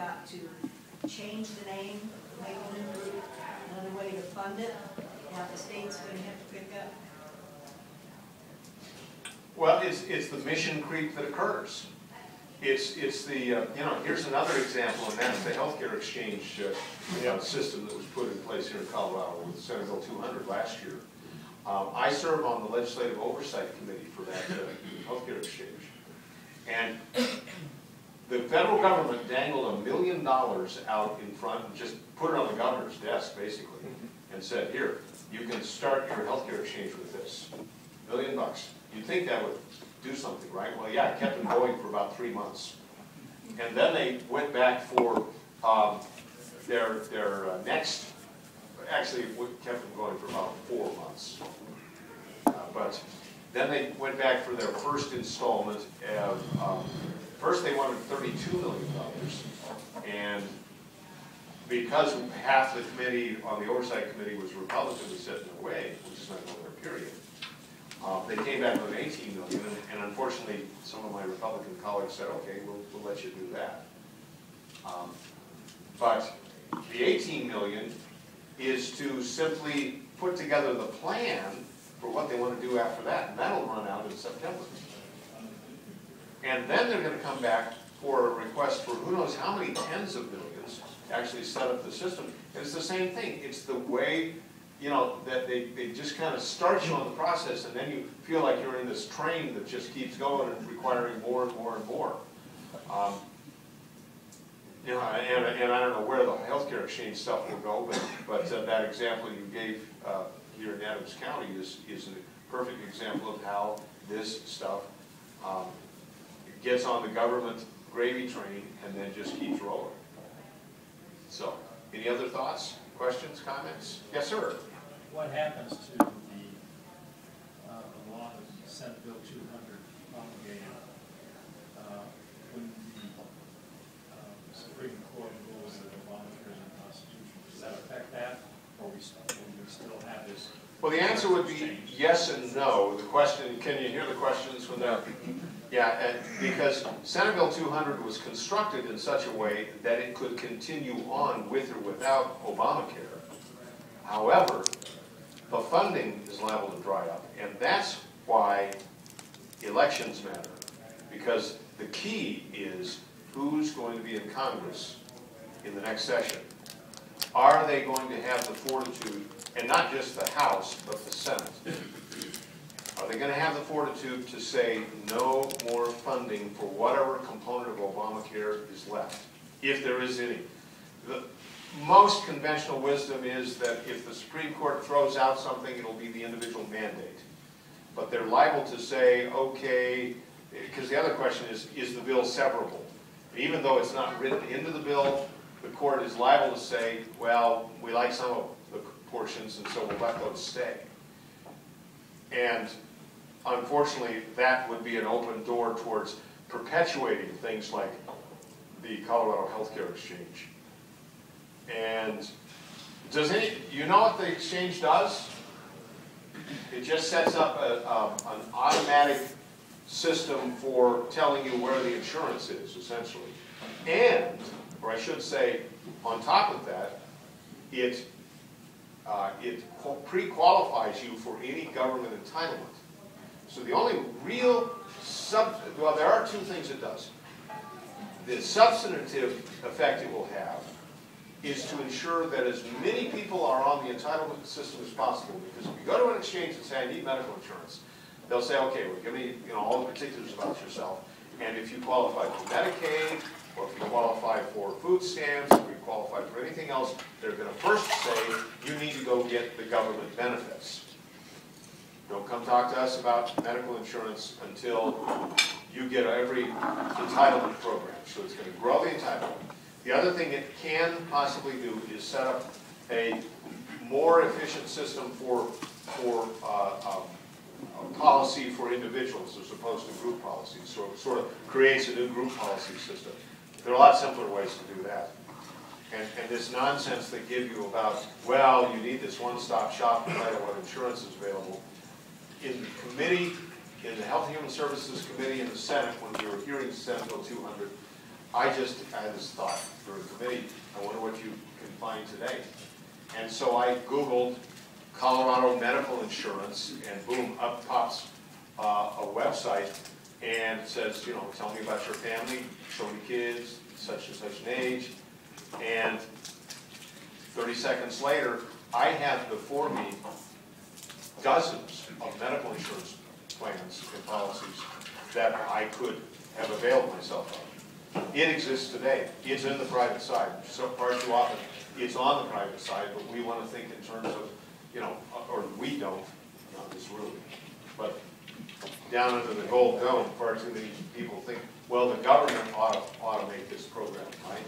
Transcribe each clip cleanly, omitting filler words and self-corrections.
got to change the name, make a new group, another way to fund it, that the state's going to have to pick up? Well, it's the mission creep that occurs. It's the, you know, here's another example, and that's the healthcare exchange system that was put in place here in Colorado with Senate Bill 200 last year. I serve on the Legislative Oversight Committee for that healthcare exchange. And the federal government dangled $1 million out in front and just put it on the governor's desk, basically, and said, here, you can start your healthcare exchange with this. $1 million. You'd think that would do something, right? Well, yeah, it kept them going for about 3 months. And then they went back for their next, actually it kept them going for about 4 months. But then they went back for their first installment. First they wanted $32 million. And because half the committee on the Oversight Committee was Republican, set in their way, which is not going there, period. They came back with $18 million, and unfortunately, some of my Republican colleagues said, okay, we'll let you do that. But the $18 million is to simply put together the plan for what they want to do after that, and that'll run out in September. And then they're going to come back for a request for who knows how many tens of millions to actually set up the system. And it's the same thing. It's the way, you know, that they just kind of start you on the process, and then you feel like you're in this train that just keeps going and requiring more and more and more. You know, and I don't know where the healthcare exchange stuff will go, but that example you gave here in Adams County is a perfect example of how this stuff gets on the government gravy train and then just keeps rolling. So, any other thoughts, questions, comments? Yes, sir. What happens to the law of Senate Bill 200 promulgated when the Supreme Court rules that Obamacare is unconstitutional? Does that affect that, or will we still have this? Well, the answer would be yes and no. The question, can you hear the questions from there? Yeah, because Senate Bill 200 was constructed in such a way that it could continue on with or without Obamacare. However, the funding is liable to dry up, and that's why elections matter. Because the key is who's going to be in Congress in the next session. Are they going to have the fortitude, and not just the House, but the Senate? Are they going to have the fortitude to say no more funding for whatever component of Obamacare is left, if there is any? The most conventional wisdom is that if the Supreme Court throws out something, it'll be the individual mandate. But they're liable to say, okay, because the other question is the bill severable? Even though it's not written into the bill, the court is liable to say, well, we like some of the portions, and so we'll let those stay. And unfortunately, that would be an open door towards perpetuating things like the Colorado Healthcare Exchange. And you know what the exchange does? It just sets up an automatic system for telling you where the insurance is, essentially. And, or I should say, on top of that, it pre-qualifies you for any government entitlement. So the only real, well, there are two things it does. The substantive effect it will have is to ensure that as many people are on the entitlement system as possible. Because if you go to an exchange and say, I need medical insurance, they'll say, okay, well, give me all the particulars about yourself. And if you qualify for Medicaid, or if you qualify for food stamps, if you qualify for anything else, they're going to first say, you need to go get the government benefits. Don't come talk to us about medical insurance until you get every entitlement program. So it's going to grow the entitlement. The other thing it can possibly do is set up a more efficient system for policy for individuals as opposed to group policies. So it sort of creates a new group policy system. There are a lot simpler ways to do that. And this nonsense they give you about, well, you need this one-stop shop no matter what insurance is available. In the committee, in the Health and Human Services Committee in the Senate, when we were hearing Senate Bill 200, I had this thought for a committee, I wonder what you can find today. And so I Googled Colorado medical insurance, and boom, up pops a website, and it says, you know, tell me about your family, so many kids, such and such an age, and 30 seconds later, I have before me dozens of medical insurance plans and policies that I could have availed myself of. It exists today. It's in the private side. So far too often, it's on the private side, but we want to think in terms of, you know, or we don't, not this room, but down under the gold dome, far too many people think, well, the government ought to make this program, right?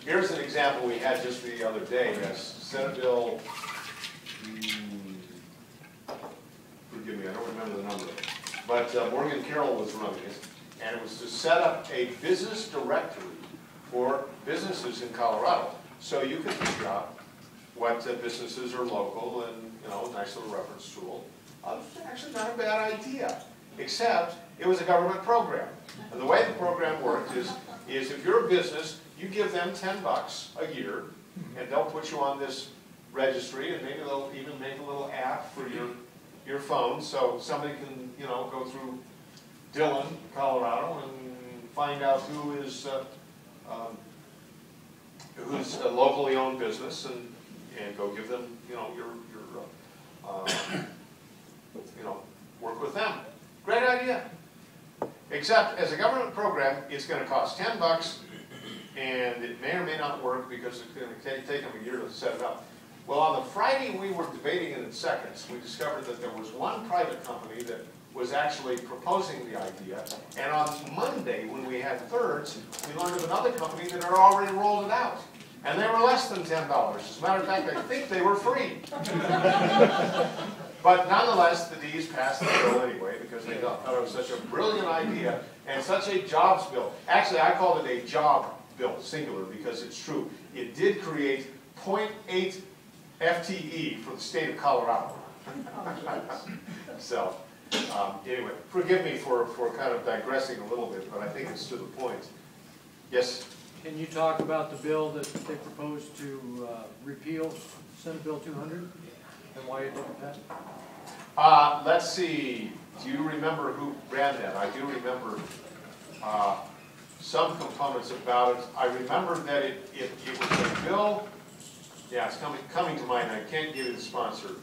Here's an example we had just the other day. That's Senate Bill, forgive me, I don't remember the number, but Morgan Carroll was running it, and it was to set up a business directory for businesses in Colorado. So you can figure out what businesses are local and, you know, a nice little reference tool. Actually not a bad idea, except it was a government program. And the way the program worked is if you're a business, you give them $10 a year, and they'll put you on this registry, and maybe they'll even make a little app for your phone, so somebody can, you know, go through Dillon, Colorado, and find out who's a locally owned business, and go give them, you know, work with them. Great idea. Except as a government program, it's going to cost $10, and it may or may not work because it's going to take them a year to set it up. Well, on the Friday we were debating it in seconds, we discovered that there was one private company that was actually proposing the idea, and on Monday, when we had thirds, we learned of another company that had already rolled it out. And they were less than $10. As a matter of fact, I think they were free. But nonetheless, the D's passed the bill anyway because they thought it was such a brilliant idea and such a jobs bill. Actually, I called it a job bill, singular, because it's true. It did create 0.8 FTE for the state of Colorado. So, anyway, forgive me for kind of digressing a little bit, but I think it's to the point. Yes? Can you talk about the bill that they proposed to repeal, Senate Bill 200, and why it didn't pass? Let's see. Do you remember who ran that? I do remember some components about it. I remember that it was a bill. Yeah, it's coming to mind. I can't give you the sponsor.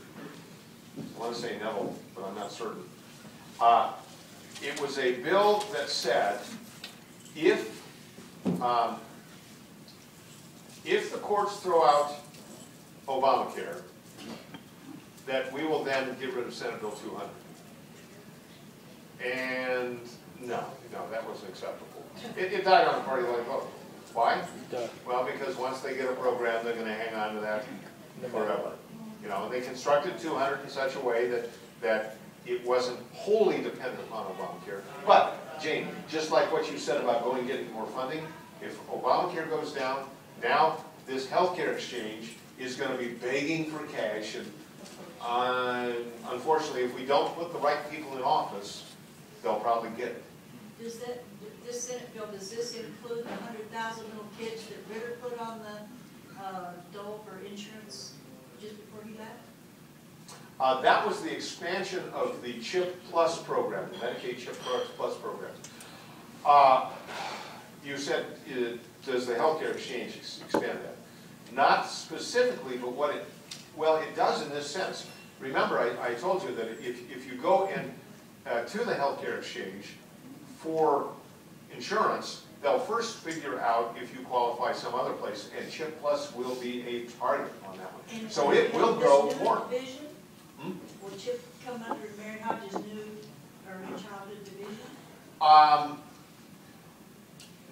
I want to say Neville, but I'm not certain. It was a bill that said if the courts throw out Obamacare, that we will then get rid of Senate Bill 200. And no, that wasn't acceptable. It died on a party line vote. Why? Well, because once they get a program, they're going to hang on to that forever. You know, and they constructed 200 in such a way that it wasn't wholly dependent on Obamacare. But, Jane, just like what you said about going and getting more funding, if Obamacare goes down, now this healthcare exchange is going to be begging for cash, and unfortunately, if we don't put the right people in office, they'll probably get it. Does this Senate bill, does this include the 100,000 little kids that Ritter put on the dole for insurance just before he left? That was the expansion of the CHIP Plus program, the Medicaid CHIP Plus program. You said, does the healthcare exchange expand that? Not specifically, but well, it does in this sense. Remember, I told you that if you go in to the healthcare exchange for insurance, they'll first figure out if you qualify some other place, and CHIP Plus will be a target on that one. And so it will grow more. Division, will CHIP come under Mary Hodges' new early childhood division?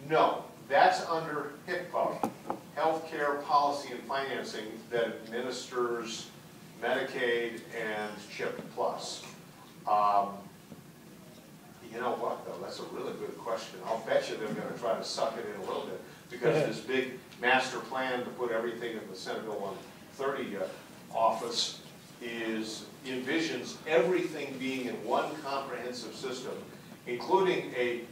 No, that's under HCPF, Healthcare Policy and Financing, that administers Medicaid and CHIP Plus. You know what, though? That's a really good question. I'll bet you they're going to try to suck it in a little bit, because this big master plan to put everything in the Senate Bill 130 office envisions everything being in one comprehensive system, including a